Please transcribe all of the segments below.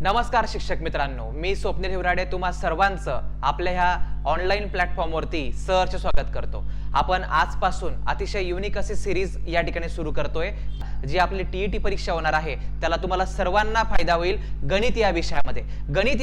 नमस्कार शिक्षक मित्रांनो, मी स्वप्नील हिवराडे तुम्हा सर्वांचं आपल्या ह्या ऑनलाईन प्लॅटफॉर्मवरती सहर्ष स्वागत करतो। आपण आजपासून अतिशय युनिक अशी सिरीज या ठिकाणी सुरू करतोय, जी आपली टीईटी परीक्षा होणार आहे त्याला तुम्हाला सर्वांना फायदा होईल। गणित या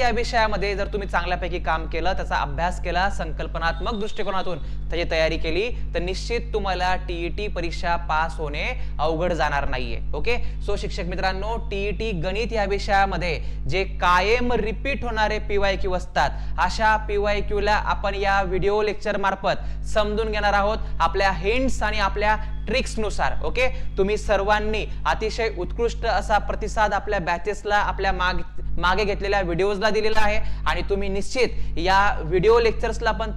विषयामध्ये जर तुम्ही चांगल्यापैकी काम केलं, त्याचा अभ्यास केला, संकल्पनात्मक दृष्टिकोनातून त्याची तयारी केली तर निश्चित तुम्हाला टीईटी परीक्षा पास होणे अवघड जाणार नाहीये। ओके, सो शिक्षक मित्रांनो, टीईटी गणित या विषयामध्ये जे कायम रिपीट होणारे पीवायक्यू असतात, अशा पीवायक्यू ला आपण या व्हिडिओ लेक्चर मार्फत समजून घेणार आहोत आपल्या हिंट्स आणि आपल्या ट्रिक्स नुसार। ओके, तुम्ही सर्वांनी अतिशय उत्कृष्ट असा प्रतिसाद आपल्या बॅचेसला, आपल्या मागे घेतलेल्या व्हिडिओजला दिलेला आहे आणि तुम्ही निश्चित या व्हिडिओ लेक्चर्सला पण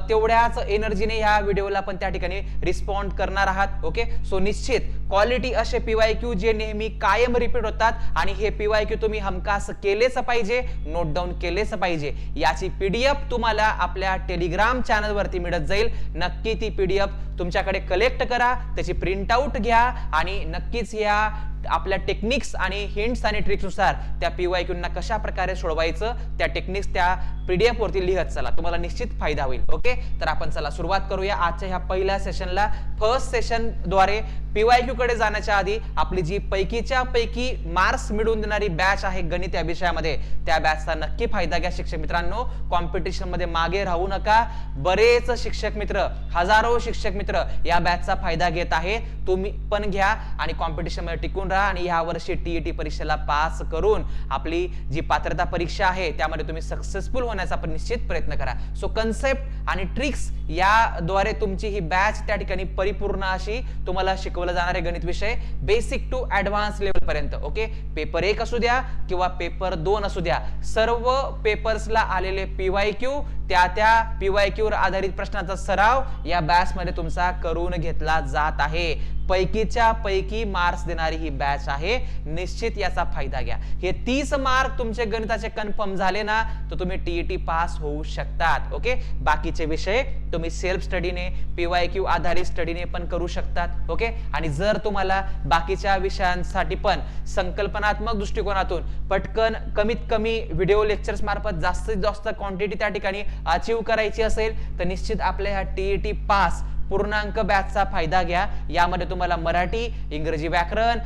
तेवढ्याच एनर्जीने या व्हिडिओला पण त्या ठिकाणी रिस्पॉन्ड करणार आहात। ओके, सो निश्चित क्वालिटी असे पीवायक्यू जे नेहमी कायम रिपीट होतात आणि हे पीवायक्यू तुम्ही हमखास केलेच पाहिजे, नोट डाऊन केलेच पाहिजे। याची पीडीएफ तुम्हाला आपल्या टेलिग्राम चॅनल वरती मिळत जाईल। नक्की ती पीडीएफ तुमच्याकडे कलेक्ट करा, त्याची प्रिंट आउट घ्या आणि नक्कीच या आपल्या टेक्निक्स आणि हिंट्स आणि ट्रिक्स नुसार त्या पीवायक्यूंना कशा प्रकारे सोडवायचं त्या टेक्निक्स त्या पीडीएफ वरती लिहत चला, तुम्हाला निश्चित फायदा होईल। ओके, तर आपण चला सुरुवात करूया आजच्या ह्या पहिल्या सेशनला। फर्स्ट सेशन द्वारे पीवायक्यू कडे जाण्याच्या आधी आपली जी पैकीच्या पैकी मार्क्स मिळवून देणारी बॅच आहे गणित या विषयामध्ये, त्या बॅचचा नक्की फायदा घ्या शिक्षक मित्रांनो। कॉम्पिटिशन मध्ये मागे राहू नका। बरेच शिक्षक मित्र, हजारो शिक्षक मित्र या बॅचचा फायदा घेत आहे, तुम्ही पण घ्या आणि कॉम्पिटिशन मध्ये टिकून राहा आणि या वर्षी टीईटी परीक्षेला पास करून आपली जी पात्रता परीक्षा आहे त्यामध्ये तुम्ही सक्सेसफुल होण्याचा पण निश्चित प्रयत्न करा। सो कन्सेप्ट आणि ट्रिक्स याद्वारे तुमची ही बॅच त्या ठिकाणी परिपूर्ण अशी तुम्हाला शिकवलं जाणार आहे गणित विषय, बेसिक टू ऍडव्हान्स लेवल पर्यंत। ओके, पेपर 1 असू द्या किंवा पेपर 2 असू द्या, सर्व पेपर्सला आलेले पीवायक्यू, त्या पीवायक्यू वर आधारित प्रश्नांचा सराव या बॅच मध्ये तुमचा करून घेतला जात आहे। पैकीच्या पैकी मार्क्स देणारी ही बॅच आहे, निश्चित याचा फायदा घ्या। हे 30 मार्क तुमचे गणिताचे कन्फर्म झाले ना तर तुम्ही टीईटी पास होऊ शकतात। ओके, बाकीचे विषय तुम्ही सेल्फ स्टडीने, पीवायक्यू आधारित स्टडीने पण करू शकतात। ओके, आणि जर तुम्हाला बाकीच्या विषयांसाठी पण संकल्पनात्मक दृष्टिकोनातून पटकन कमीत कमी व्हिडिओ लेक्चर्स मार्फत जास्तीत जास्त क्वांटिटी त्या ठिकाणी अचीव करायची असेल तर निश्चित आपल्या ह्या टीईटी पास पूर्णांक बॅचचा फायदा घ्या। यामध्ये तुम्हाला मराठी, इंग्रजी व्याकरण,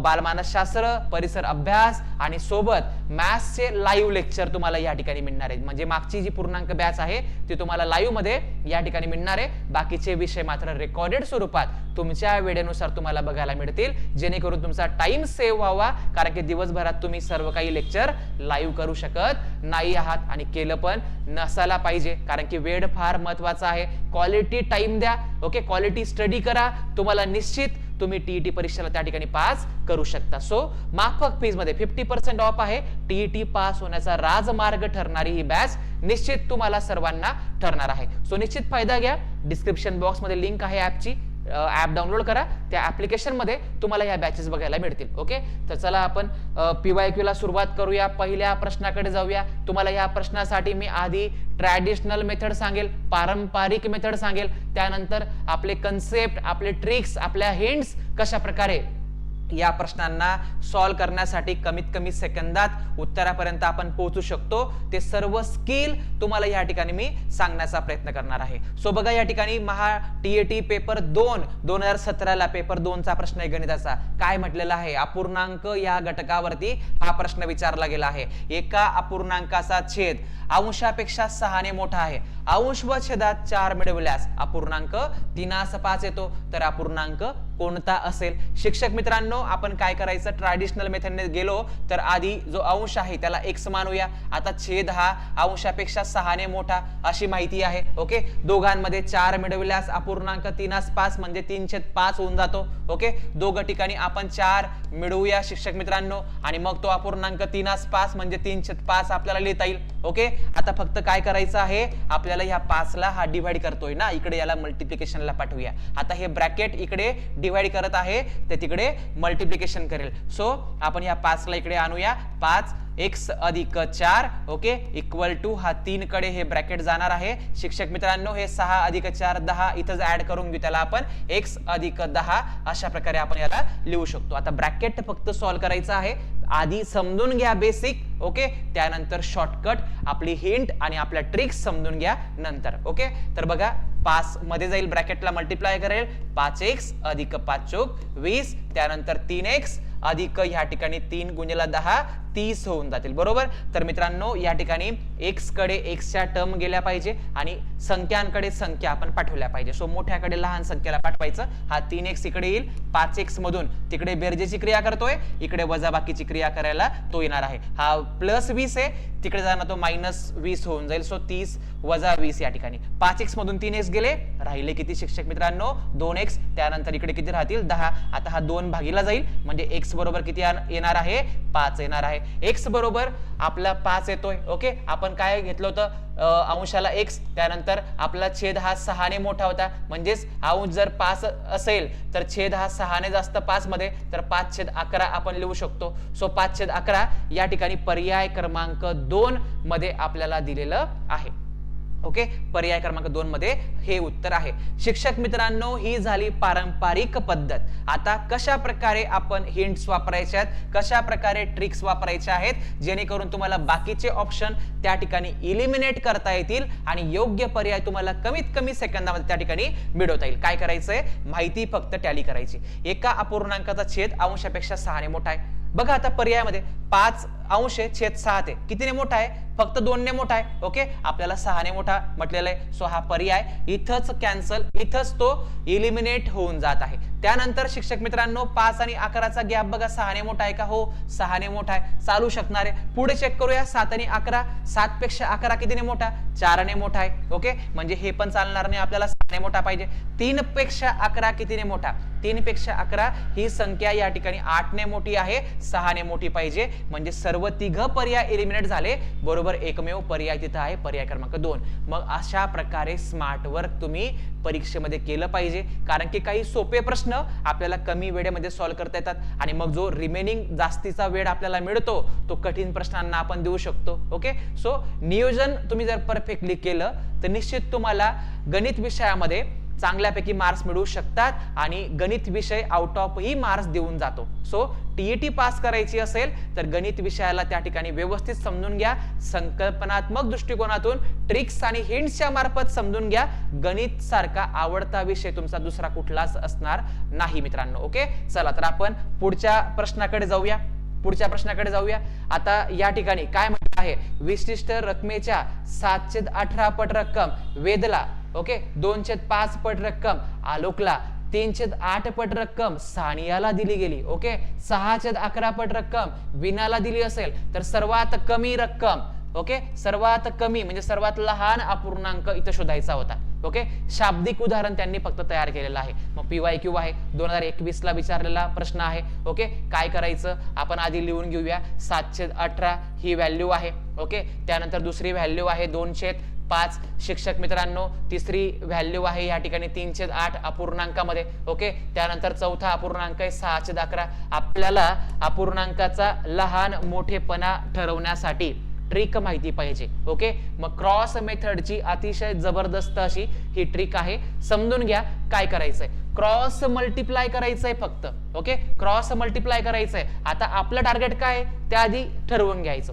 बालमानसशास्त्र, परिसर अभ्यास आणि सोबत मॅथ्सचे लाईव्ह लेक्चर तुम्हाला या ठिकाणी मिळणार आहेत। म्हणजे मागची जी पूर्णांक बॅच आहे ती तुम्हाला लाईव्ह मध्ये या ठिकाणी मिळणार आहे। बाकीचे विषय मात्र रेकॉर्डेड स्वरूपात तुमच्या वेळेनुसार तुम्हाला बघायला मिळतील, जेणेकरून तुमचा टाइम सेव्ह व्हावा, कारण की दिवसभरात तुम्ही सर्व काही लेक्चर लाईव्ह करू शकत नाही आहात आणि केलं पण नसायला पाहिजे, कारण की वेळ फार महत्वाचा आहे। क्वालिटी टाइम द्या। ओके, क्वालिटी स्टडी करा, तुम्हाला निश्चित तुम्ही टीईटी परीक्षेला त्या ठिकाणी पास करू शकता। सो माफक फीज मध्ये 50% ऑफ आहे। टीईटी पास होण्याचा राजमार्ग ठरणारी ही बॅच निश्चित तुम्हाला सर्वांना ठरणार आहे। सो निश्चित फायदा घ्या। डिस्क्रिप्शन बॉक्स मध्ये लिंक आहे ऍपची, ऍप डाउनलोड करा, त्या ऍप्लिकेशन मध्ये तुम्हाला या बॅचेस बघायला मिळतील। ओके, तर चला आपण पीवायक्यू ला सुरुवात करूया। पहिल्या प्रश्नाकडे जाऊया। तुम्हाला या प्रश्नासाठी मी आधी ट्रॅडिशनल मेथड सांगेल, पारंपरिक मेथड सांगेल, त्यानंतर आपले कन्सेप्ट, आपले ट्रिक्स, आपल्या हिंट्स कशा प्रकारे या प्रश्नांना सॉल्व करण्यासाठी कमीत कमी सेकंदात उत्तरापर्यंत आपण पोहोचू शकतो, ते सर्व स्किल तुम्हाला या ठिकाणी मी सांगण्याचा प्रयत्न करणार आहे। सो बघा, या ठिकाणी महा टीईटी पेपर 2 2017 ला पेपर 2 चा प्रश्न आहे गणिताचा। काय म्हटलेला आहे? अपूर्णांक या घटकावरती हा प्रश्न विचारला गेला आहे। एका अपूर्णांकाचा छेद अंशापेक्षा 6 ने मोठा आहे, अंश व छेदात 4 मिळवल्यास अपूर्णांक 3/5 येतो, तर अपूर्णांक कोणता असेल? शिक्षक मित्रांनो, आपण काय करायचं, ट्रॅडिशनल मेथडने गेलो तर आधी जो अंश आहे त्याला x मानूया। आता छेद हा अंशापेक्षा 6 ने मोठा अशी माहिती आहे। ओके, दोघांमध्ये 4 मिळवल्यास अपूर्णांक 3/5 म्हणजे 3/5 होऊन जातो। ओके, दोघं ठिकाणी आपण 4 मिळवूया शिक्षक मित्रांनो आणि मग तो अपूर्णांक 3/5 म्हणजे 3/5 आपल्याला लिहिता येईल। ओके, आता फक्त काय करायचं आहे, आपल्याला ह्या 5 ला हा डिवाइड करतोय ना, इकडे याला मल्टिप्लिकेशनला पाठवूया। आता हे ब्रॅकेट इकडे डिवाइड करत आहे ते तिकडे मल्टिप्लिकेशन करेल। सो आपण या 5 ला इकडे आणूया, 5 x अधिक 4 ओके इक्वल टू हा 3 कडे हे ब्रॅकेट जाणार आहे। शिक्षक मित्रांनो, हे 6 अधिक 4 10 इथं ऍड करून घेऊ, त्याला आपण x अधिक 10 अशा प्रकारे आपण याला लिहू शकतो। आता ब्रॅकेट फक्त सॉल्व करायचं आहे, आधी समजून घ्या बेसिक, ओके, त्यानंतर शॉर्टकट, आपली हिंट आणि आपल्या ट्रिक्स समजून घ्या नंतर. ओके, तर बघा 5 मध्ये जाईल, ब्रॅकेटला मल्टिप्लाय करेल, 5x अधिक 5 चौक 20, त्यानंतर 3x अधिक ह्या ठिकाणी 3 गुणिले 10 30 होऊन जातील. बरोबर. तर मित्रांनो या ठिकाणी x कडे x च्या टर्म गेल्या पाहिजे आणि संख्यांकडे संख्या आपण पाठवल्या पाहिजे. सो मोठ्याकडे लहान संख्येला पाठवायचं. हा 3x इकडे येईल, 5x मधून तिकडे बेरजेची क्रिया करतोय, इकडे वजाबाकीची क्रिया करायला तो येणार आहे. हा प्लस 20 आहे, तिकडे जाणार तो मायनस 20 होऊन जाईल. सो 30 वजा 20 या ठिकाणी 5x मधून 3x गेले, राहिले किती शिक्षक मित्रांनो 2x, त्यानंतर इकडे किती राहतील 10. आता हा 2 भागीला जाईल म्हणजे x बरोबर किती येणार आहे 5 येणार आहे. x बरोबर आपला 5 येतोय. ओके, आपण काय घेतलं होतं अंशाला x, त्यानंतर आपला छेद हा 6 ने मोठा होता, म्हणजेच अंश जर 5 असेल तर छेद हा 6 ने जास्त 5 मध्ये, तर 5/11 आपण लिहू शकतो. सो 5/11 या ठिकाणी पर्याय क्रमांक 2 मध्ये आपल्याला दिलेलं आहे. ओके, पर्याय क्रमांक 2 मध्ये हे उत्तर आहे. शिक्षक मित्रांनो ही झाली पारंपरिक पद्धत. आता कशा प्रकारे आपण हिंट्स वापरायचे आहेत, कशा प्रकारे ट्रिक्स वापरायच्या आहेत जेणेकरून तुम्हाला बाकीचे ऑप्शन त्या ठिकाणी इलिमिनेट करता येतील आणि योग्य पर्याय तुम्हाला कमीत कमी सेकंदामध्ये त्या ठिकाणी मिळवता येईल. काय करायचंय, माहिती फक्त टॅली करायची. एका अपूर्णांकाचा छेद अंशापेक्षा 6 ने मोठा आहे. बघा आता पर्यायामध्ये 5 अंश छेद 7 आहे, कितीने मोठा आहे फक्त 2 ने मोठा आहे. ओके, आपल्याला 6 ने मोठा म्हटलेलं आहे. सो हा पर्याय इथंच कॅन्सल, इथंच तो इलिमिनेट होऊन जात आहे. त्यानंतर शिक्षक मित्रांनो 5 आणि 11चा गॅप बघा, 6 ने मोठा आहे का, हो 6 ने मोठा आहे, चालू शकणार आहे. पुढे चेक करूया 7 आणि 11, 7 पेक्षा 11 कितीने मोठा 4 ने मोठा आहे. ओके, म्हणजे हे पण चालणार नाही, आपल्याला 6 ने मोठा पाहिजे. 3 पेक्षा 11 कितीने मोठा, 3 पेक्षा 11 ही संख्या या ठिकाणी 8 ने मोठी आहे, 6 ने मोठी पाहिजे, म्हणजे सर्व तिघ पर्याय एलिमिनेट झाले. बरोबर, एकमेव पर्याय तिथं आहे, पर्याय क्रमांक 2. मग अशा प्रकारे स्मार्ट वर्क तुम्ही परीक्षेमध्ये केलं पाहिजे, कारण की काही सोपे प्रश्न आपल्याला कमी वेळेमध्ये सॉल्व्ह करता येतात आणि मग जो रिमेनिंग जास्तीचा वेळ आपल्याला मिळतो तो कठीण प्रश्नांना आपण देऊ शकतो. ओके, सो नियोजन तुम्ही जर परफेक्टली केलं तर निश्चित तुम्हाला गणित विषयामध्ये चांगल्यापैकी मार्क्स मिळू शकतात आणि गणित विषय आउट ऑफ ही मार्क्स देऊन जातो. सो टीईटी पास करायची असेल तर गणित विषयाला त्या ठिकाणी व्यवस्थित समजून घ्या, संकल्पनात्मक दृष्टिकोनातून ट्रिक्स आणि हिंट्सच्या मार्फत समजून घ्या. गणित सारखा आवडता विषय तुमचा दुसरा कुठलाच असणार नाही मित्रांनो. ओके, चला तर आपण पुढच्या प्रश्नाकडे जाऊया. आता या ठिकाणी काय म्हटलं आहे, विशिष्ट रकमेच्या 7/18 पट रक्कम वेदला, ओके, 2/5 पट रक्कम आलोकला, 3/8 पट रक्कम सानियाला दिली गेली. ओके, 6/11 पट रक्कम विनाला दिली असेल तर सर्वात कमी रक्कम, ओके, सर्वात कमी म्हणजे सर्वात लहान अपूर्णांक इथं शोधायचा होता. ओके, शाब्दिक उदाहरण त्यांनी फक्त तयार केलेलं आहे. मग PYQ आहे, 2021 ला विचारलेला प्रश्न आहे. ओके, काय करायचं आपण आधी लिहून घेऊया. 7/18 ही व्हॅल्यू आहे. ओके, त्यानंतर दुसरी व्हॅल्यू आहे 2/5. शिक्षक मित्रांनो तिसरी व्हॅल्यू आहे या ठिकाणी 3/8 अपूर्णांकामध्ये. ओके, त्यानंतर चौथा अपूर्णांक आहे 6/11. आपल्याला अपूर्णांकाचा लहान मोठेपणा ठरवण्यासाठी ट्रिक माहिती पाहिजे. ओके, मग क्रॉस मेथडची अतिशय जबरदस्त अशी ही ट्रिक आहे, समजून घ्या. काय करायचंय, क्रॉस मल्टिप्लाय करायचंय फक्त. ओके, क्रॉस मल्टिप्लाय करायचंय. आता आपलं टार्गेट काय त्याआधी ठरवून घ्यायचं.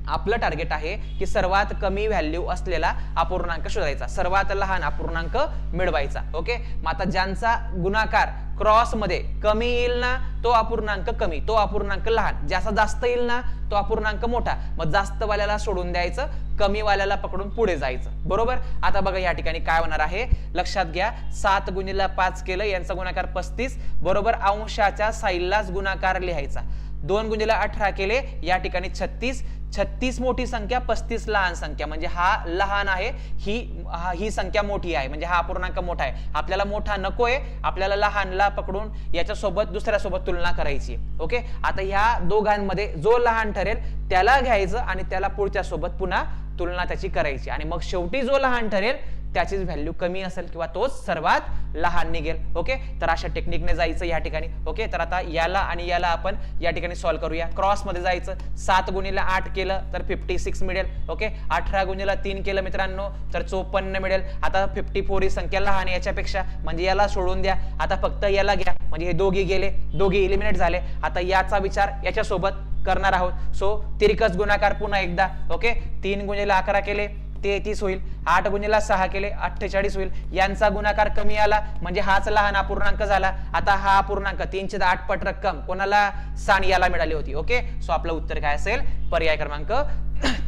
आपलं टार्गेट आहे की सर्वात कमी व्हॅल्यू असलेला अपूर्णांक शोधायचा, सर्वात लहान अपूर्णांक मिळवायचा. ओके, मग आता ज्यांचा गुणाकार क्रॉस मध्ये कमी येईल ना तो अपूर्णांक कमी, तो अपूर्णांक लहान, ज्याचा जास्त येईल ना तो अपूर्णांक मोठा. मग जास्त वाल्याला सोडून द्यायचं, कमी वाल्याला पकडून पुढे जायचं. बरोबर. आता बघा या ठिकाणी काय होणार आहे लक्षात घ्या. 7 गुणिले 5 केलं, यांचा गुणाकार 35. बरोबर, अंशाच्या साईडलाच गुणाकार लिहायचा. 2 गुणिले 18 केले, या ठिकाणी 36. 36 मोठी संख्या, 35 लहान संख्या, म्हणजे हा लहान आहे, ही संख्या मोठी आहे, म्हणजे हा अपूर्णांक मोठा आहे. आपल्याला मोठा नकोय, आपल्याला लहानला पकडून याच्यासोबत दुसऱ्यासोबत तुलना करायची. ओके, आता ह्या दोघांमध्ये जो लहान ठरेल त्याला घ्यायचं आणि त्याला पुढच्या सोबत पुन्हा तुलना त्याची करायची आणि मग शेवटी जो लहान ठरेल त्याचीच व्हॅल्यू कमी असेल किंवा तोच सर्वात लहान निघेल. ओके, तर अशा टेक्निकने जायचं या ठिकाणी. ओके, तर आता याला आणि याला आपण या ठिकाणी सॉल्व्ह करूया. क्रॉस मध्ये जायचं. 7 गुणिले 8 केलं तर 56 मिळेल. ओके, 18 गुणिले 3 केलं मित्रांनो तर 54 मिळेल. आता 54 ही संख्या लहान याच्यापेक्षा, म्हणजे याला सोडून द्या. आता फक्त याला घ्या, म्हणजे हे दोघी गेले, दोघी इलिमिनेट झाले. आता याचा विचार याच्यासोबत करणार आहोत. सो तिरकस गुणाकार पुन्हा एकदा. ओके, 3 गुणिले 11 केले 33 होईल. 8 गुणिले 6 केले 48 होईल. यांचा गुणाकार कमी आला म्हणजे हाच लहान अपूर्णांक झाला. आता हा अपूर्णांक 3/8 पट रक्कम कोणाला, सानियाला मिळाली होती. ओके, सो आपलं उत्तर काय असेल, पर्याय क्रमांक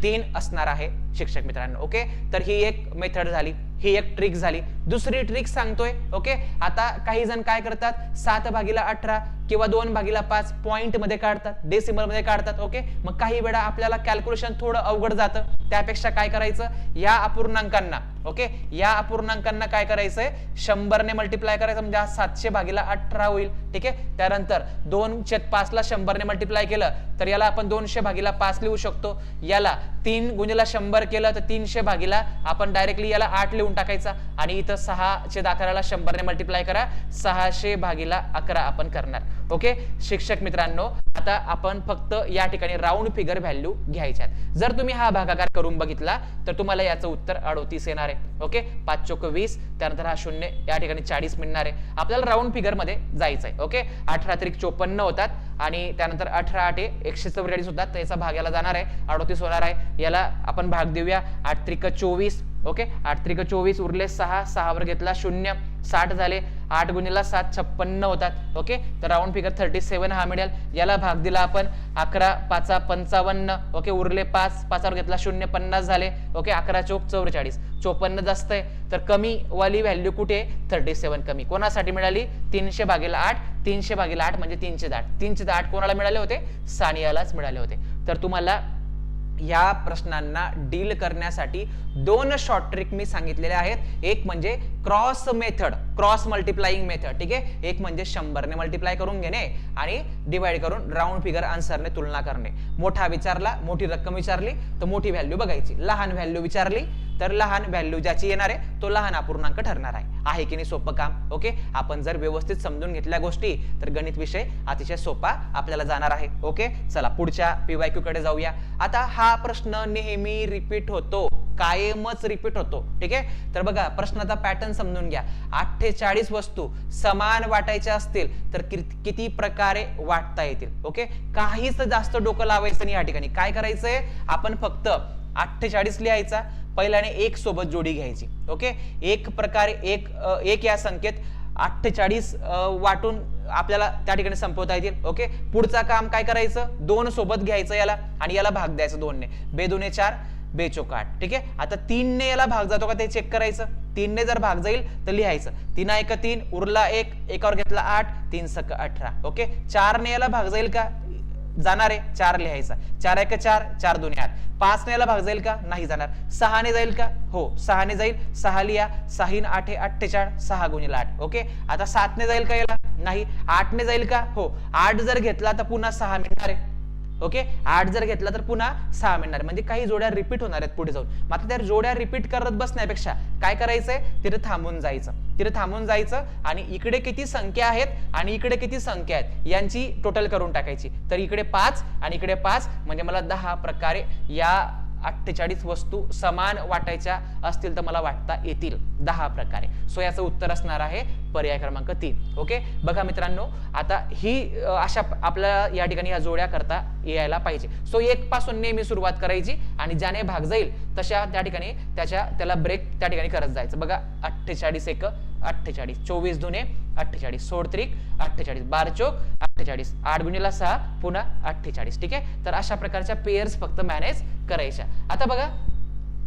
3 असणार आहे शिक्षक मित्रांनो. ओके, तर ही एक मेथड झाली, ही एक ट्रिक झाली. दुसरी ट्रिक सांगतोय. ओके, आता काही जण काय करतात, 7/18 किंवा 2/5 पॉइंट मध्ये काढतात, डेसिमल मध्ये काढतात. ओके, मग काही वेळा आपल्याला कॅल्क्युलेशन थोडं अवघड जातं. त्यापेक्षा काय करायचं, या अपूर्णांकांना, ओके, या अपूर्णांकांना काय करायचंय, 100 ने मल्टिप्लाय करायचं म्हणजे 700/18 होईल. ठीक आहे, त्यानंतर 2/5 ला 100 ने मल्टिप्लाय केलं तर याला आपण 200/5 लिहू शकतो. याला 3 गुणिले 100 केलं तर 300 आपण डायरेक्टली याला 8 लिहून टाकायचा आणि इथं 6/11 ला 100 ने मल्टिप्लाय करा, 600/11 आपण करणार. ओके शिक्षक मित्रांनो, आता आपण फक्त या ठिकाणी राऊंड फिगर व्हॅल्यू घ्यायच्यात. जर तुम्ही हा भागाकार करून बघितला तर तुम्हाला याचं उत्तर 38 येणार आहे. ओके, 5 चोक 20, त्यानंतर हा 0 या ठिकाणी 40 मिळणार आहे. आपल्याला राऊंड फिगर मध्ये जायचंय. ओके, 18 त्रिक 54 होतात आणि त्यानंतर 18 8 144 होतात. त्याचा भाग याला जाणार आहे, 38 होणार आहे. याला आपण भाग देऊया, 8 त्रिक 24. ओके, 8 त्रिक 24 उरले 6, 6 वर घेतला 0, 60 झाले. 8 गुणिले 7 56 होतात. ओके, तर राऊंड फिगर 37 हा मिळेल. याला भाग दिला आपण, 11 5 55. ओके, उरले 5, 5 वर घेतला 0, 50 झाले. ओके, 11 चोक 44, 54 जास्त आहे तर कमी वाली व्हॅल्यू कुठे, 37 कमी. कोणासाठी मिळाली, 300/8. 300/8 म्हणजे 308. 308 कोणाला मिळाले होते, सानियालाच मिळाले होते. तर तुम्हाला या प्रश्नांना डील करण्यासाठी 2 शॉर्ट ट्रिक मी सांगितलेले आहेत. एक म्हणजे cross method, cross multiplying method. ठीक आहे, एक म्हणजे 100 ने मल्टिप्लाय करून घेणे आणि डिवाइड करून राऊंड फिगर आन्सरने तुलना करणे. मोठा विचारला, मोठी रक्कम विचारली तर मोठी व्हॅल्यू बघायची. लहान व्हॅल्यू विचारली तर लहान व्हॅल्यू ज्याची येणार आहे तो लहान अपूर्णांक ठरणार आहे की नाही सोपं काम. ओके, आपण जर व्यवस्थित समजून घेतल्या गोष्टी तर गणित विषय अतिशय सोपा आपल्याला जाणार आहे. ओके, चला पुढच्या PYQ कडे जाऊया. आता हा प्रश्न नेहमी रिपीट होतो, कायमच रिपीट होतो. ठीक आहे, तर बघा प्रश्नाचा पॅटर्न समजून घ्या. 48 वस्तू समान वाटायच्या असतील तर किती प्रकारे वाटता येतील. ओके, काहीच जास्त डोकं लावायचं नाही. या ठिकाणी काय करायचंय, आपण फक्त 48 लिहायचा, पहिल्याने 1 सोबत जोडी घ्यायची. ओके, एक प्रकारे एक या संख्येत 48 वाटून आपल्याला त्या ठिकाणी संपवता येतील. ओके, पुढचा काम काय करायचं, 2 सोबत घ्यायचं याला आणि याला भाग द्यायचं 2 ने. 2 2 4, 2 चोक 8. ठीक आहे, आता 3 ने याला भाग जातो का ते चेक करायचं. 3 ने जर भाग जाईल तर लिहायचं, 3 1 3, उरला 1, एकावर घेतला 8, 3 सक 18. ओके, 4 ने याला भाग जाईल का, जाणार आहे, 4 लिहायचा. 4 1 4, 4 2 8. 5 ने याला भाग जाईल का, नाही जाणार. 6 ने जाईल का, हो 6 ने जाईल, 6 लिहा. 6 8 48, 6 गुणिले 8. ओके, आता 7 ने जाईल का याला, नाही. 8 ने जाईल का, हो. 8 जर घेतला तर पुन्हा 6 मिळणार आहे. ओके, 8 जर घेतला तर पुन्हा 6 मिळणार, म्हणजे काही जोड्या रिपीट होणार आहेत पुढे जाऊन. मात्र त्या जोड्या रिपीट करत बसण्यापेक्षा काय करायचंय, तिथे थांबून जायचं. तिथे थांबून जायचं आणि इकडे किती संख्या आहेत आणि इकडे किती संख्या आहेत यांची टोटल करून टाकायची. तर इकडे 5 आणि इकडे 5 म्हणजे मला 10 प्रकारे या 48 वस्तू समान वाटायच्या असतील तर मला वाटता येतील 10 प्रकारे. सो याचं उत्तर असणार आहे पर्याय क्रमांक 3. ओके, बघा मित्रांनो, आता ही अशा आपल्याला या ठिकाणी या जोड्या करता यायला पाहिजे. सो 1 पासून नेहमी सुरुवात करायची आणि ज्याने भाग जाईल तशा त्या ठिकाणी त्याला ब्रेक त्या ठिकाणी करत जायचं. बघा 48 1 48, 24 2 48, 16 त्रिक 48, 12 चोक 48, 8 गुणिले 6 पुन्हा 48. ठीक आहे, तर अशा प्रकारच्या पेयर्स फक्त मॅनेज करायच्या. आता बघा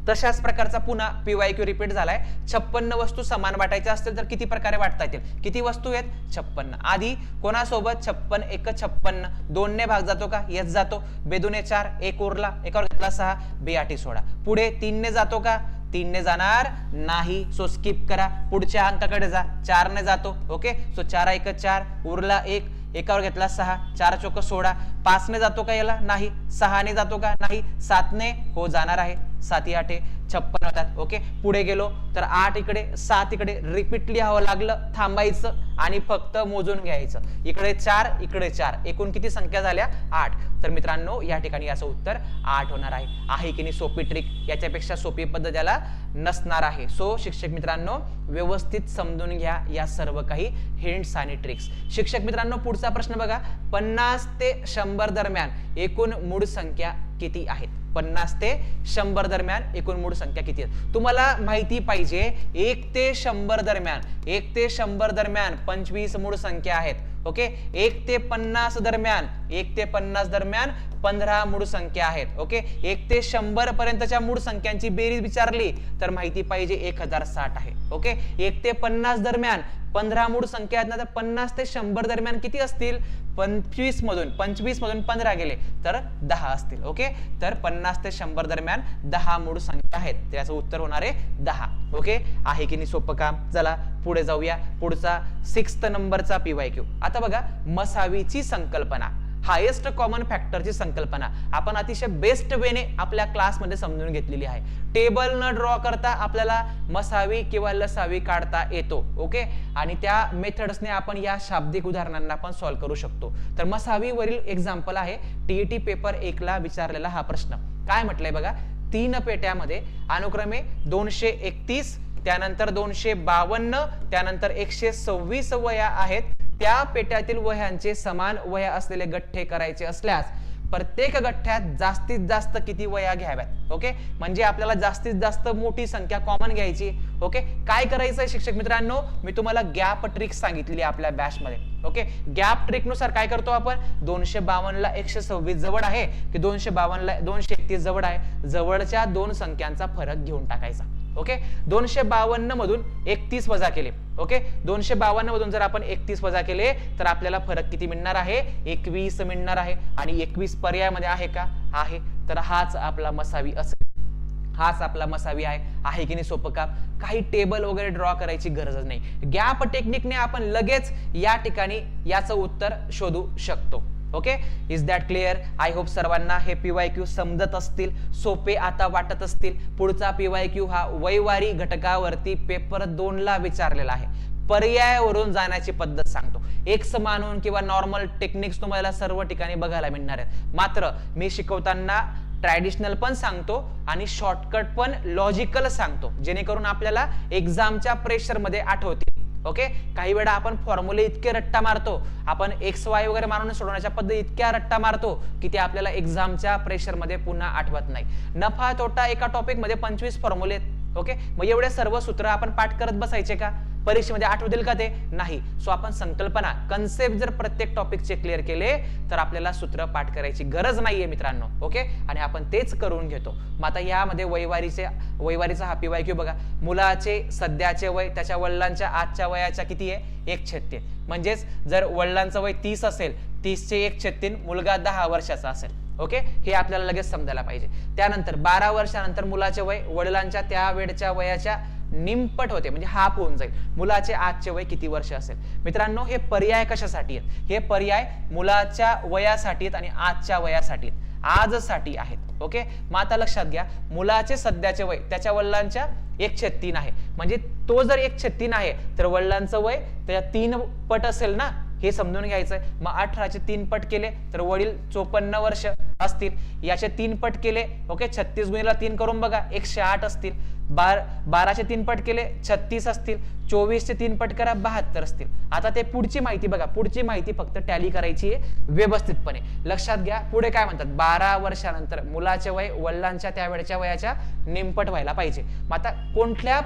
तशाच प्रकारचा पुन्हा PYQ रिपीट झालाय. 56 वस्तू समान वाटायच्या असतील तर किती प्रकारे वाटता येतील. किती वस्तू आहेत, 56. आधी कोणासोबत, 56 1 56. 2 ने भाग जातो का, येस जातो. 2 2 4, 1 उरला, एकावर घेतला 6, 2 8 16. पुढे 3 ने जातो का, 3 ने जाणार नाही, सो स्किप करा. पुढच्या अंकाकडे जा, 4 ने जातो. ओके, सो 4 1 4, उरला 1, एकावर घेतला 6, 4 चोक 16. 5 ने जातो का याला, नाही. 6 ने जातो का, नाही. 7 ने, हो जाणार आहे. 7 8 56 होतात. ओके, पुढे गेलो तर 8 इकडे, 7 इकडे, रिपीट लिहावं लागलं, थांबायचं आणि फक्त मोजून घ्यायचं. इकडे 4, इकडे 4, एकूण किती संख्या झाल्या? 8. तर मित्रांनो या ठिकाणी याचं उत्तर 8 होणार आहे की नाही? सोपी ट्रिक, याच्यापेक्षा सोपी पद्धत याला नसणार आहे. सो शिक्षक मित्रांनो व्यवस्थित समजून घ्या या सर्व काही हिंट्स आणि ट्रिक्स. शिक्षक मित्रांनो पुढचा प्रश्न बघा, 50 ते 100 दरम्यान एकूण मूळ संख्या किती आहेत? 50 ते 100 दरम्यान एकूण मूळ संख्या किती आहेत? तुम्हाला माहिती पाहिजे 1 ते 100 दरम्यान, 1 ते 100 दरम्यान 25 मूळ संख्या आहेत. ओके, 1 ते 50 दरम्यान, 1 ते 50 दरम्यान 15 मूळ संख्या आहेत. ओके, 1 ते 100 पर्यंतच्या मूळ संख्यांची बेरीज विचारली तर माहिती पाहिजे 1060 आहे. ओके, 1 ते 50 दरम्यान 15 मूळ संख्या आहेत ना, तर 50 ते 100 दरम्यान किती असतील? 25 मधून 15 गेले तर 10 असतील. ओके, तर 50 ते 100 दरम्यान 10 मूळ संख्या आहेत. त्याचं उत्तर होणार आहे 10. ओके, आहे की नाही सोपं काम? चला पुढे जाऊया. पुढचा 6th नंबरचा PYQ. आता बघा, मसावीची संकल्पना, हायेस्ट कॉमन फॅक्टरची संकल्पना आपण अतिशय बेस्ट वेने आपल्या क्लासमध्ये समजून घेतलेली आहे. टेबल न ड्रॉ करता आपल्याला मसावी किंवा लसावी काढता येतो. ओके, आणि त्या मेथड्सने आपण या शाब्दिक उदाहरणांना पण सॉल्व्ह करू शकतो. तर मसावी वरील एक्झाम्पल आहे TET पेपर 1 ला विचारलेला हा प्रश्न. काय म्हटलंय बघा, 3 पेट्यामध्ये अनुक्रमे 231, त्यानंतर 252, त्यानंतर 126 वह्या आहेत. त्या पेट्यातील वह्यांचे समान वह्या असलेले गठ्ठे करायचे असल्यास प्रत्येक गठ्ठ्यात जास्तीत जास्त किती वह्या घ्याव्यात? ओके, म्हणजे आपल्याला जास्तीत जास्त मोठी संख्या कॉमन घ्यायची. ओके, काय करायचंय शिक्षक मित्रांनो? मी तुम्हाला गॅप ट्रिक सांगितलेली आपल्या बॅच मध्ये. ओके, गॅप ट्रिक नुसार काय करतो आपण? 252 ला 126 जवळ आहे की 252 ला 231 जवळ आहे, जवळच्या दोन संख्यांचा फरक घेऊन टाकायचा. ओके, 252 मधून 31 वजा केले. ओके, 252 मधून जर आपण 31 वजा केले तर आपल्याला फरक किती मिळणार आहे? 21 मिळणार आहे. आणि 21 पर्यायामध्ये आहे का? आहे. तर हाच आपला मसावी असेल. हाच आपला मसावी आहे की नाही? सोपं काम. काही टेबल वगैरे ड्रॉ करायची गरजच नाही. गॅप टेक्निकने आपण लगेच या ठिकाणी याचं उत्तर शोधू शकतो. Okay, is that clear? I hope सर्वांना हे PYQ समजत असतील, सोपे आता वाटत असतील. पुढचा PYQ हा वैवारी घटकावरती पेपर 2 ला विचारलेला आहे. पर्यायावरून जाण्याची पद्धत सांगतो. एकसमान किंवा नॉर्मल टेक्निक्स तुम्हाला सर्व ठिकाणी बघायला मिळणार आहेत. मात्र मी शिकवताना ट्रॅडिशनल पण सांगतो आणि शॉर्टकट पण लॉजिकल सांगतो, जेणेकरून आपल्याला एक्झामच्या प्रेशर मध्ये आठवते. ओके, काही वेळा आपण फॉर्म्युले इतके रट्टा मारतो, आपण XY वगैरे मारून सोडवण्याच्या पद्धती इतक्या रट्टा मारतो की ते आपल्याला एक्झामच्या प्रेशर मध्ये पुन्हा आठवत नाही. नफा तोटा एका टॉपिक मध्ये 25 फॉर्म्युले. ओके, मग एवढे सर्व सूत्र आपण पाठ करत बसायचे का? परीक्षेमध्ये आठवतील का ते? नाही. सो आपण संकल्पना, कन्सेप्ट जर प्रत्येक टॉपिकचे क्लिअर केले तर आपल्याला सूत्र पाठ करायची गरज नाहीये मित्रांनो. ओके, आणि आपण तेच करून घेतो. मग आता यामध्ये वैवारीचा हा PYQ बघा. मुलाचे सध्याचे वय त्याच्या वडिलांच्या आजच्या वयाच्या किती आहे? 1/36. म्हणजेच जर वडिलांचं वय 30 असेल, 30 चे 1/36, मुलगा 10 वर्षाचा असेल. ओके, हे आपल्याला लगेच समजायला पाहिजे. त्यानंतर 12 वर्षानंतर मुलाचे वय वडिलांच्या त्या वेळच्या वयाच्या निमपट होते, म्हणजे हाफ होऊन जाईल. मुलाचे आजचे वय किती वर्ष असेल? मित्रांनो हे पर्याय कशासाठी आहेत? हे पर्याय मुलाच्या वयासाठी आणि आजच्या वयासाठी, आजसाठी आहेत. ओके, मग आता लक्षात घ्या, मुलाचे सध्याचे वय त्याच्या वडिलांच्या 1/3 आहे. म्हणजे तो जर 1/3 आहे तर वडिलांचं वय त्याच्या 3 पट असेल ना, हे समजून घ्यायचंय. मग 18चे 3 पट केले तर वडील 54 वर्ष असतील. याचे 3 पट केले, ओके, 36 गुणिले 3 करून बघा, 108 असतील. 12चे 3 पट केले 36 असतील. 24चे 3 पट करा 72 असतील. आता ते पुढची माहिती बघा, पुढची माहिती फक्त टॅली करायची आहे व्यवस्थितपणे. लक्षात घ्या, पुढे काय म्हणतात? 12 वर्षानंतर मुलाचे वय वडिलांच्या त्यावेळच्या वयाच्या निमपट व्हायला पाहिजे. मग आता कुठल्या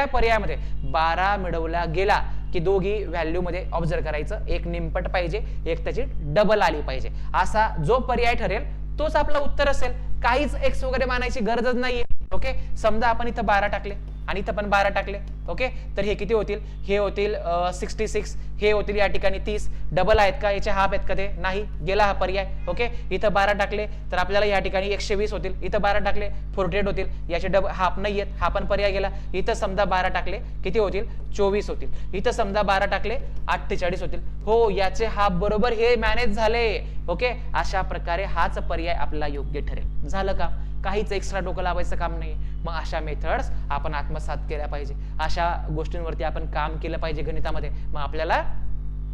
पर्यायामध्ये 12 मिळवला गेला की दोघी व्हॅल्यू मध्ये ऑब्झर्व करायचं, एक निमपट पाहिजे, एक त्याची डबल आली पाहिजे. असा जो पर्याय ठरेल तोच आपला उत्तर असेल. काहीच एक्स वगैरे मानायची गरजच नाहीये. ओके, समजा आपण इथं 12 टाकले आणि इथं पण 12 टाकले. ओके, तर हे किती होतील? हे होतील 66. हे होतील या ठिकाणी 30. डबल आहेत का? याचे हाफ आहेत का? ते नाही, गेला हा पर्याय. ओके, इथं 12 टाकले तर आपल्याला या ठिकाणी 120 होतील. इथं 12 टाकले 48 होतील. याचे हाफ नाही आहेत, हा पण पर्याय गेला. इथं समजा 12 टाकले किती होतील? 24 होतील. इथं समजा 12 टाकले 48 होतील. हो, याचे हाफ बरोबर हे मॅनेज झाले. ओके, अशा प्रकारे हाच पर्याय आपला योग्य ठरेल. झालं का? काहीच एक्स्ट्रा डोकं लावायचं काम नाही. मग अशा मेथड्स आपण आत्मसात केल्या पाहिजे, अशा गोष्टींवरती आपण काम केलं पाहिजे गणितामध्ये. मग आपल्याला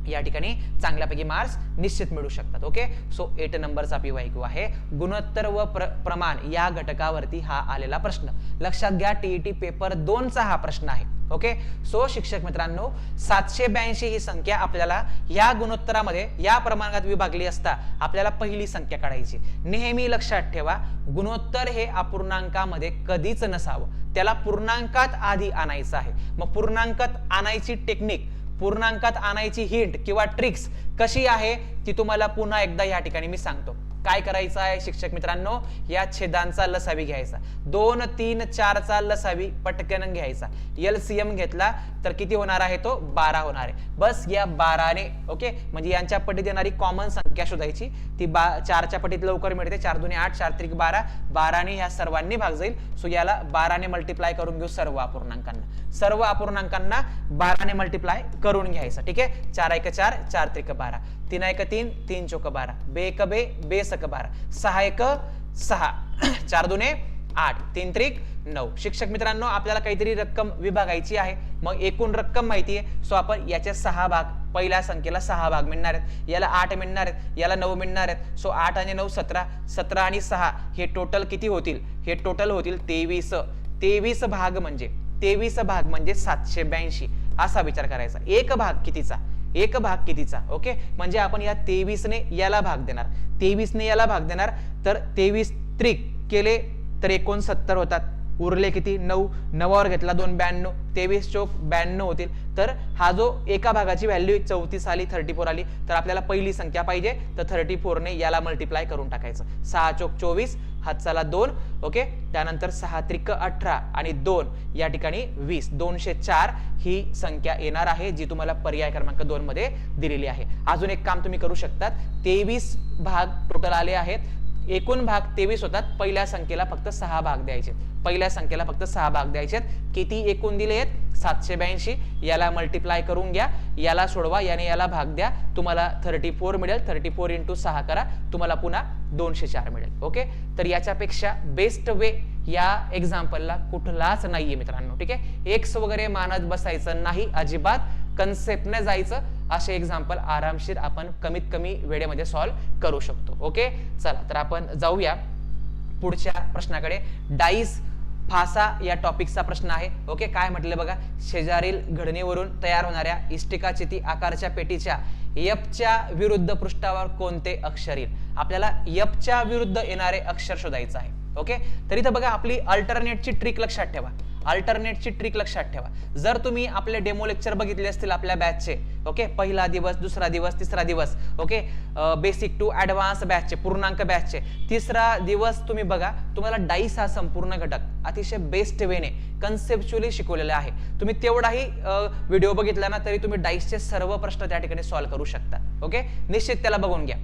या ठिकाणी चांगल्यापैकी मार्क्स निश्चित मिळू शकतात. ओके, सो 8 नंबरचा PYQ आहे गुणोत्तर व प्रमाण या घटकावरती हा आलेला प्रश्न. लक्षात घ्या, TET पेपर 2चा हा प्रश्न आहे. ओके, सो शिक्षक मित्रांनो 782 ही संख्या आपल्याला या गुणोत्तरामध्ये या प्रमाणात विभागली असता आपल्याला पहिली संख्या काढायची. नेहमी लक्षात ठेवा, गुणोत्तर हे अपूर्णांकामध्ये कधीच नसावं, त्याला पूर्णांकात आधी आणायचं आहे. मग पूर्णांकात आणायची टेक्निक, पूर्णांकात आणायची हिंट किंवा ट्रिक्स कशी आहे ती तुम्हाला पुन्हा एकदा या ठिकाणी मी सांगतो. काय करायचं आहे शिक्षक मित्रांनो, या छेदांचा लसावी घ्यायचा, 2, 3, 4 चा लसावी पटकन घ्यायचा. LCM घेतला तर किती होणार आहे, तो 12 होणार आहे. बस या 12ने, ओके, म्हणजे यांच्या पटीत येणारी कॉमन संख्या शोधायची. ती 4च्या पटीत लवकर मिळते, 4 2 8, 4 3 12, 12ने ह्या सर्वांनी भाग जाईल. सो याला 12ने मल्टिप्लाय करून घेऊ सर्व अपूर्णांकांना, सर्व अपूर्णांकांना 12ने मल्टिप्लाय करून घ्यायचं. ठीक आहे, 4 1 4, 4 3 12, 3 1 3, 3 4 12, 2 1 2, 2 1 12, 6 1 6, 4 2 8, 3 3 9. शिक्षक मित्रांनो आपल्याला काहीतरी रक्कम विभागायची आहे. मग एकूण रक्कम माहिती आहे, सो आपण याचे 6 भाग, पहिल्या संख्येला 6 भाग मिळणार आहेत, याला 8 मिळणार आहेत, याला 9 मिळणार आहेत. सो 8 आणि 9 17, 17 आणि 6 हे टोटल किती होतील, हे टोटल होतील 23. 23 भाग म्हणजे 782 असा विचार करायचा. एक भाग कितीचा, एक भाग कितीचा. ओके, म्हणजे आपण या 23ने याला भाग देणार, 23ने याला भाग देणार, तर 23 त्रिक केले तर 69 होतात. उरले किती, 9, 9वर घेतला 2 92, 23 चोक 92 होतील. तर हा जो एका भागाची व्हॅल्यू 34 आली, 34 आली, तर आपल्याला पहिली संख्या पाहिजे, तर 34ने याला मल्टिप्लाय करून टाकायचं. 6 चोक 24, हातचाला 2. ओके, त्यानंतर 6 त्रिक 18 आणि 2 या ठिकाणी 20, 204 ही संख्या येणार आहे, जी तुम्हाला पर्याय क्रमांक 2 मध्ये दिलेली आहे. अजून एक काम तुम्ही करू शकतात, 23 भाग टोटल आले आहेत, एकूण भाग 23 होतात, पहिल्या संख्येला फक्त 6 भाग द्यायचे, पहिल्या संख्येला फक्त 6 भाग द्यायचे. किती एकूण दिले आहेत, 782. याला मल्टिप्लाय करून घ्या, याला सोडवा, याने याला भाग द्या, तुम्हाला 34 मिळेल. 34 × 6 करा, तुम्हाला पुन्हा 204 मिळेल. ओके, तर याच्यापेक्षा बेस्ट वे या एक्झाम्पलला कुठलाच नाहीये मित्रांनो. ठीक आहे, एक्स वगैरे मानत बसायचं नाही, अजिबात कन्सेप्टने जायचं. असे एक्झाम्पल आरामशीर आपण कमीत कमी वेळेमध्ये सॉल्व्ह करू शकतो. ओके, चला तर आपण जाऊया पुढच्या प्रश्नाकडे. डाईस फासा या टॉपिकचा प्रश्न आहे. ओके, काय म्हटलं बघा, शेजारील घडणीवरून तयार होणाऱ्या इष्टिकाचिती आकारच्या पेटीच्या Fच्या विरुद्ध पृष्ठावर कोणते अक्षर येईल. आपल्याला Fच्या विरुद्ध येणारे अक्षर शोधायचं आहे. ओके, तर इथं बघा आपली अल्टरनेटची ट्रिक लक्षात ठेवा, अल्टरनेटची ट्रिक लक्षात ठेवा. जर तुम्ही आपले डेमो लेक्चर बघितले असतील आपल्या बॅचचे, ओके, पहिला दिवस, दुसरा दिवस, तिसरा दिवस, ओके, बेसिक टू ऍडव्हान्स बॅचचे, पूर्णांक बॅचचे तिसरा दिवस तुम्ही बघा, तुम्हाला डाईस हा संपूर्ण घटक अतिशय बेस्ट वेने कन्सेप्च्युअली शिकवलेला आहे. तुम्ही तेवढाही व्हिडिओ बघितला ना तरी तुम्ही डाईसचे सर्व प्रश्न त्या ठिकाणी सॉल्व्ह करू शकता. ओके, निश्चित त्याला बघून घ्या,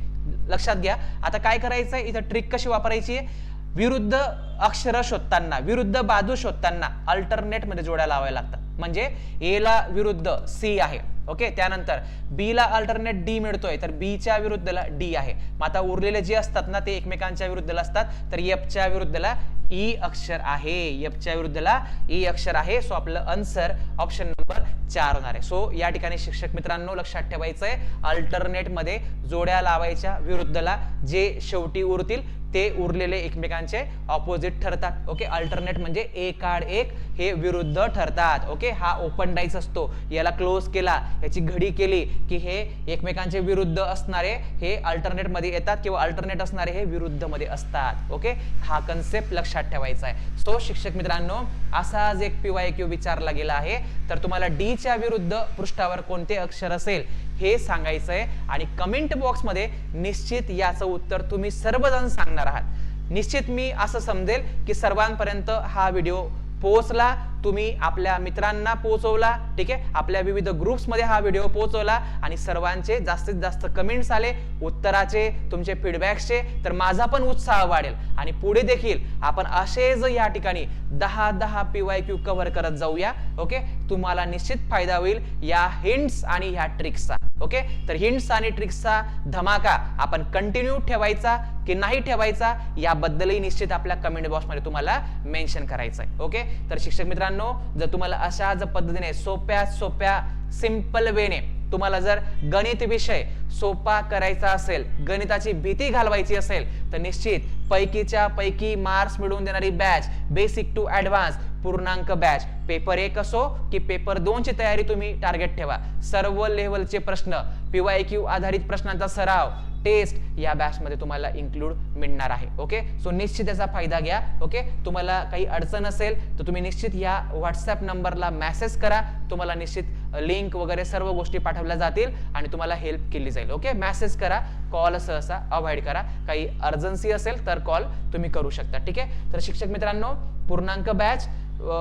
लक्षात घ्या. आता काय करायचंय, इथं ट्रिक कशी वापरायची आहे, विरुद्ध अक्षर शोधताना, विरुद्ध बाजू शोधताना अल्टरनेट मध्ये जोड्या लावायला लागतात. म्हणजे ए ला विरुद्ध सी आहे, ओके, त्यानंतर बी ला अल्टरनेट डी मिळतोय, तर बी च्या विरुद्धला डी आहे. मग आता उरलेले जे असतात ना ते एकमेकांच्या विरुद्धला असतात, तर एफच्या विरुद्धला ई अक्षर आहे, एफच्या विरुद्धला ई अक्षर आहे. सो आपलं आन्सर ऑप्शन नंबर 4 होणार आहे. सो या ठिकाणी शिक्षक मित्रांनो लक्षात ठेवायचंय, अल्टरनेट मध्ये जोड्या लावायच्या, विरुद्धला जे शेवटी उरतील ते उरलेले एकमेकांचे ऑपोजिट ठरतात. ओके, अल्टरनेट म्हणजे एक आड एक हे विरुद्ध ठरतात. ओके, हा ओपन डाईस असतो, याला क्लोज केला, याची घडी केली की हे एकमेकांचे विरुद्ध असणारे हे अल्टरनेट मध्ये येतात किंवा अल्टरनेट असणारे हे विरुद्ध मध्ये असतात. ओके, हा कन्सेप्ट लक्षात ठेवायचा आहे. सो शिक्षक मित्रांनो असाच एक PYQ विचारला गेला आहे, तर तुम्हाला डी च्या विरुद्ध पृष्ठावर कोणते अक्षर असेल हे सांगायचंय आणि कमेंट बॉक्स मध्ये निश्चित याचं उत्तर तुम्ही सर्वजण सांगणार आहात. निश्चित मी असं समजेल की सर्वांपर्यंत हा व्हिडिओ पोहोचला तुम्ही आपल्या मित्रांना पोहोचवला, ठीक आहे, आपल्या विविध ग्रुप्समध्ये हा व्हिडिओ पोहोचवला आणि सर्वांचे जास्तीत जास्त कमेंट्स आले, उत्तराचे, तुमचे फीडबॅक्सचे, तर माझा पण उत्साह वाढेल आणि पुढे देखील आपण असेच या ठिकाणी 10 PYQ कव्हर करत जाऊया. ओके, तुम्हाला निश्चित फायदा होईल या हिंट्स आणि ह्या ट्रिक्सचा. ओके, तर हिंट्स आणि ट्रिक्सचा धमाका आपण कंटिन्यू ठेवायचा की नाही ठेवायचा याबद्दलही निश्चित आपल्या कमेंट बॉक्समध्ये तुम्हाला मेन्शन करायचं आहे. ओके, तर शिक्षक मित्रांनो, जर तुम्हाला अशाच पद्धतीने सोप्या सिंपल वेने तुम्हाला जर गणित विषय सोपा करायचा असेल, गणिताची भीती घालवायची असेल, तर निश्चित पैकीच्या पैकी मार्क्स मिळवून देणारी बॅच बेसिक टू ऍडव्हान्स पूर्णांक बॅच पेपर 1 असो की पेपर 2 ची तयारी तुम्ही टार्गेट ठेवा. सर्व लेव्हलचे प्रश्न, PYQ आधारित प्रश्नांचा सराव, टेस्ट या बॅच मध्ये तुम्हाला इन्क्लूड मिळणार आहे. ओके, सो निश्चित त्याचा फायदा घ्या. ओके, तुम्हाला काही अडचण असेल तर तुम्ही निश्चित या व्हॉट्सअप नंबरला मेसेज करा. तुम्हाला निश्चित लिंक वगैरे सर्व गोष्टी पाठवल्या जातील आणि तुम्हाला हेल्प केली जाईल. ओके, मेसेज करा, कॉल सहसा अवॉइड करा. काही अर्जन्सी असेल तर कॉल तुम्ही करू शकता. ठीक आहे, तर शिक्षक मित्रांनो, पूर्णांक बॅच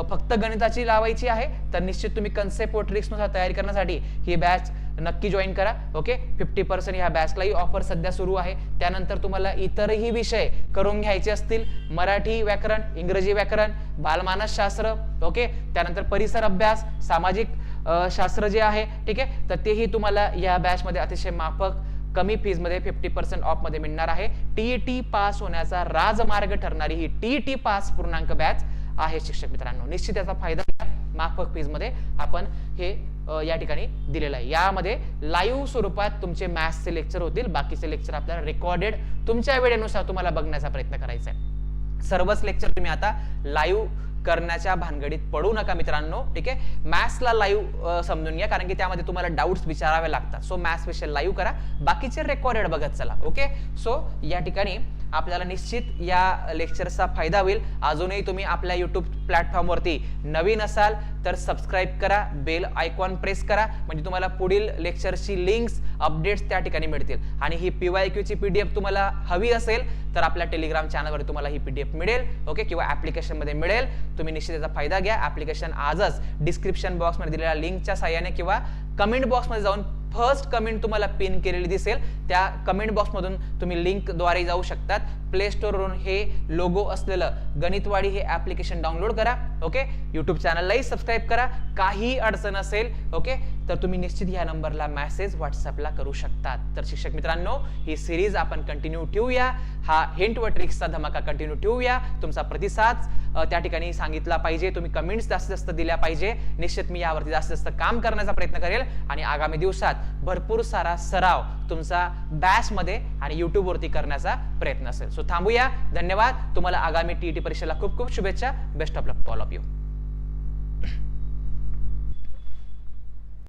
फक्त गणिताची लावायची आहे, तर निश्चित तुम्ही कन्सेप्ट व ट्रिक्स नुसार तयारी करण्यासाठी ही बॅच नक्की जॉईन करा. ओके, 50% ह्या बॅचलाही ऑफर सध्या सुरू आहे. त्यानंतर तुम्हाला इतरही विषय करून घ्यायचे असतील, मराठी व्याकरण, इंग्रजी व्याकरण, बालमानसशास्त्र, ओके, त्यानंतर परिसर अभ्यास, सामाजिक शास्त्र जे आहे, ठीक आहे, तर तेही तुम्हाला या बॅच मध्ये अतिशय माफक कमी फीज मध्ये 50% ऑफ मध्ये मिळणार आहे. TET पास होण्याचा राजमार्ग ठरणारी ही TET पास पूर्णांक बॅच आहे शिक्षक मित्रांनो. निश्चित त्याचा फायदा घ्या. माफक फीज मध्ये आपण हे या ठिकाणी दिलेलं आहे. यामध्ये लाईव्ह स्वरूपात तुमचे मॅथ्सचे लेक्चर होतील, बाकीचे लेक्चर आपल्याला रेकॉर्डेड तुमच्या वेळेनुसार तुम्हाला बघण्याचा प्रयत्न करायचा आहे. सर्वच लेक्चर तुम्ही आता लाईव्ह करण्याच्या भानगडीत पडू नका मित्रांनो. ठीक आहे, मॅथ्सला लाईव्ह समजून घ्या, कारण की त्यामध्ये तुम्हाला डाऊट्स विचारावे लागतात. सो मॅथ्स विषय लाईव्ह करा, बाकीचे रेकॉर्डेड बघत चला. ओके, सो या ठिकाणी आपल्याला निश्चित या लेक्चरचा फायदा होईल. अजूनही तुम्ही आपल्या YouTube प्लॅटफॉर्मवरती नवीन असाल तर सबस्क्राईब करा, बेल आयकॉन प्रेस करा, म्हणजे तुम्हाला पुढील लेक्चरची लिंक्स, अपडेट्स त्या ठिकाणी मिळतील. आणि ही PYQ ची PDF तुम्हाला हवी असेल तर आपल्या टेलिग्राम चॅनलवर तुम्हाला ही PDF मिळेल. ओके, किंवा ऍप्लिकेशन मध्ये मिळेल. तुम्ही निश्चित त्याचा फायदा घ्या. ऍप्लिकेशन आजच डिस्क्रिप्शन बॉक्स मध्ये दिलेल्या लिंकच्या साहाय्याने किंवा कमेंट बॉक्स मध्ये जाऊन फर्स्ट कमेंट तुम्हाला पिन केलेली दिसेल, त्या कमेंट बॉक्स मधून तुम्ही लिंक द्वारे जाऊ शकतात. प्ले स्टोर वरून हे लोगो असलेलं गणितवाडी हे ऍप्लिकेशन डाउनलोड करा. ओके, YouTube चॅनललाही सबस्क्राईब करा. काही अडचण असेल ओके तर तुम्ही निश्चित या नंबरला मेसेज व्हॉट्सअपला करू शकतात. तर शिक्षक मित्रांनो, ही सिरीज आपण कंटिन्यू ठेवूया. हा हिंट व ट्रिक्सचा धमाका कंटिन्यू ठेवूया. तुमचा प्रतिसाद त्या ठिकाणी सांगितला पाहिजे, तुम्ही कमेंट्स जास्तीत जास्त दिल्या पाहिजे. निश्चित मी यावरती जास्तीत जास्त काम करण्याचा प्रयत्न करेल आणि आगामी दिवसात भरपूर सारा सराव तुमचा बॅच मध्ये आणि YouTube वरती करण्याचा प्रयत्न असेल. सो थांबूया. धन्यवाद. तुम्हाला आगामी TET परीक्षेला खूप खूप शुभेच्छा. Best of luck to all of you.